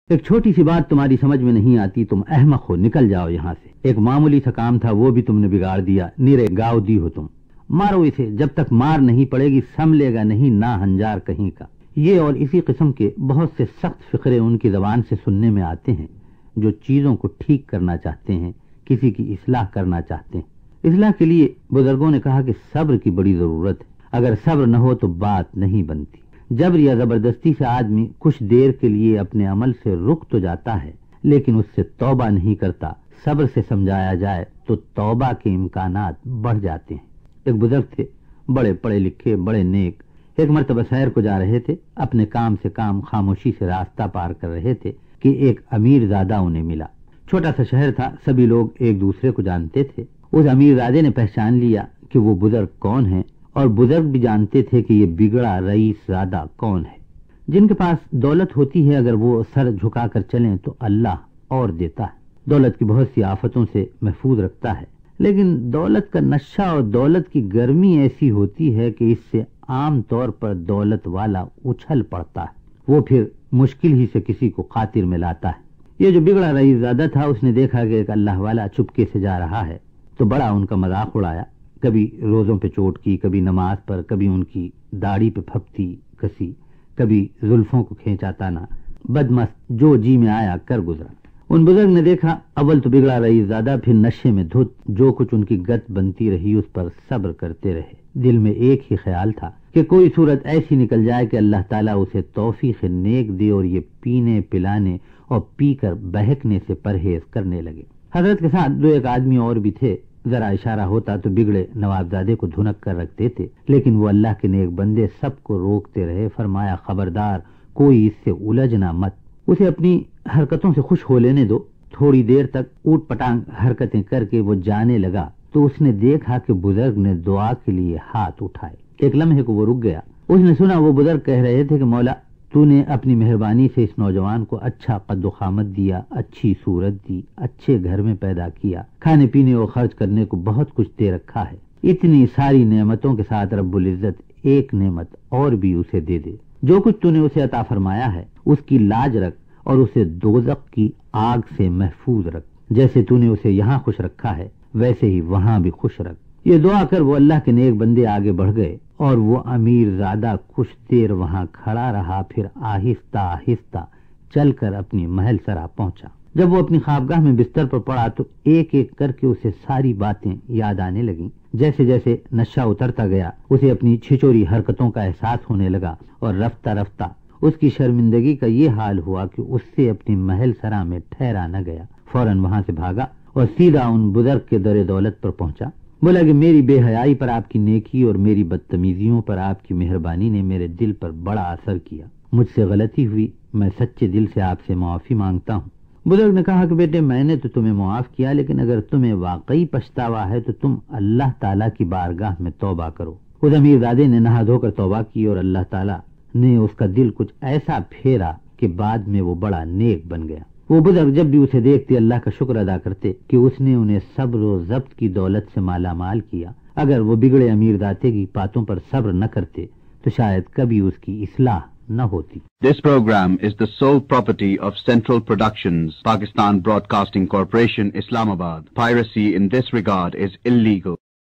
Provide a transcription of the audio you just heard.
ایک چھوٹی سی بات تمہاری سمجھ میں نہیں آتی، تم احمق ہو، نکل جاؤ یہاں سے۔ ایک معمولی سا کام تھا، وہ بھی تم نے بگاڑ دیا، نیرے گاؤ دی ہو تم۔ مارو اسے، جب تک مار نہیں پڑے گی سنبھلے گا نہیں نا ہنجار کہیں کا۔ یہ اور اسی قسم کے بہت سے سخت فقرے ان کی زبان سے سننے میں آتے ہیں جو چیزوں کو ٹھیک کرنا چاہتے ہیں، کسی کی اصلاح کرنا چاہتے ہیں۔ اصلاح کے لیے بزرگوں نے کہا کہ صبر کی بڑی ضرورت ہے، اگر صبر نہ ہو تو بات نہیں بنتی۔ جبر یا زبردستی سے آدمی کچھ دیر کے لیے اپنے عمل سے رک تو جاتا ہے لیکن اس سے توبہ نہیں کرتا۔ صبر سے سمجھایا جائے تو توبہ کے امکانات بڑھ جاتے ہیں۔ ایک بزرگ تھے، بڑے پڑھے لکھے، بڑے نیک۔ ایک مرتبہ سیر کو جا رہے تھے، اپنے کام سے کام خاموشی سے راستہ پار کر رہے تھے کہ ایک امیر زادہ انہیں ملا۔ چھوٹا سا شہر تھا، سبھی لوگ ایک دوسرے کو جانتے تھے۔ اس امیر زادے نے پہچان لیا کہ وہ بزرگ کون ہیں، اور بزرگ بھی جانتے تھے کہ یہ بگڑا رئیس زادہ کون ہے۔ جن کے پاس دولت ہوتی ہے اگر وہ سر جھکا کر چلیں تو اللہ اور دیتا ہے، دولت کی بہت سی آفتوں سے محفوظ رکھتا ہے، لیکن دولت کا نشہ اور دولت کی گرمی ایسی ہوتی ہے کہ اس سے عام طور پر دولت والا اچھل پڑتا ہے، وہ پھر مشکل ہی سے کسی کو خاطر میں لاتا ہے۔ یہ جو بگڑا رئیس زادہ تھا، اس نے دیکھا کہ ایک اللہ والا چپکے سے جا رہا ہے تو بڑا ان کا مذاق اڑایا، کبھی روزوں پہ چوٹ کی، کبھی نماز پر، کبھی ان کی داڑھی پہ پھپتی کسی، کبھی زلفوں کو کھینچا تانا، بدمست جو جی میں آیا کر گزرا۔ ان بزرگ نے دیکھا اول تو بگڑا رئیس زادہ، پھر نشے میں دھت، جو کچھ ان کی گت بنتی رہی اس پر صبر کرتے رہے۔ دل میں ایک ہی خیال تھا کہ کوئی صورت ایسی نکل جائے کہ اللہ تعالیٰ اسے توفیق نیک دے اور یہ پینے پلانے اور پی کر بہکنے سے پرہیز کرنے لگے۔ حضرت کے ساتھ دو ایک آدمی اور بھی تھے، ذرا اشارہ ہوتا تو بگڑے نوابزادے کو دھنک کر رکھ دیتے، لیکن وہ اللہ کے نیک بندے سب کو روکتے رہے۔ فرمایا خبردار کوئی اس سے الجھنا مت، اسے اپنی حرکتوں سے خوش ہو لینے دو۔ تھوڑی دیر تک اوٹ پٹانگ حرکتیں کر کے وہ جانے لگا تو اس نے دیکھا کہ بزرگ نے دعا کے لیے ہاتھ اٹھائے۔ ایک لمحے کو وہ رک گیا، اس نے سنا وہ بزرگ کہہ رہے تھے کہ مولا تو نے اپنی مہربانی سے اس نوجوان کو اچھا قد و قامت دیا، اچھی صورت دی، اچھے گھر میں پیدا کیا، کھانے پینے اور خرچ کرنے کو بہت کچھ دے رکھا ہے۔ اتنی ساری نعمتوں کے ساتھ رب العزت ایک نعمت اور بھی اسے دے دے۔ جو کچھ تو نے اسے عطا فرمایا ہے اس کی لاج رکھ اور اسے دوزخ کی آگ سے محفوظ رکھ۔ جیسے تو نے اسے یہاں خوش رکھا ہے ویسے ہی وہاں بھی خوش رکھ۔ یہ دعا کر وہ اللہ کے نیک بندے آگے بڑھ گئے اور وہ امیر زادہ کچھ دیر وہاں کھڑا رہا، پھر آہستہ آہستہ چل کر اپنی محل سرا پہنچا۔ جب وہ اپنی خوابگاہ میں بستر پر پڑا تو ایک ایک کر کے اسے ساری باتیں یاد آنے لگیں۔ جیسے جیسے نشہ اترتا گیا اسے اپنی چھچوری حرکتوں کا احساس ہونے لگا، اور رفتہ رفتہ اس کی شرمندگی کا یہ حال ہوا کہ اس سے اپنی محل سرا میں ٹھہرا نہ گیا، فوراً وہاں سے بھاگا اور سیدھا ان بزرگ کے در دولت پر پہنچا۔ بولا کہ میری بے حیائی پر آپ کی نیکی اور میری بدتمیزیوں پر آپ کی مہربانی نے میرے دل پر بڑا اثر کیا، مجھ سے غلطی ہوئی، میں سچے دل سے آپ سے معافی مانگتا ہوں۔ بزرگ نے کہا کہ بیٹے میں نے تو تمہیں معاف کیا، لیکن اگر تمہیں واقعی پچھتاوا ہے تو تم اللہ تعالیٰ کی بارگاہ میں توبہ کرو۔ اس امیر زادے نے نہا دھو کر توبہ کی اور اللہ تعالیٰ نے اس کا دل کچھ ایسا پھیرا کہ بعد میں وہ بڑا نیک بن گیا۔ وہ بزرگ جب بھی اسے دیکھتے اللہ کا شکر ادا کرتے کہ اس نے انہیں صبر و ضبط کی دولت سے مالا مال کیا۔ اگر وہ بگڑے امیر داتے کی باتوں پر صبر نہ کرتے تو شاید کبھی اس کی اصلاح نہ ہوتی۔ This program is the sole property of Central Productions, Pakistan Broadcasting Corporation, Islamabad. Piracy in this regard is illegal.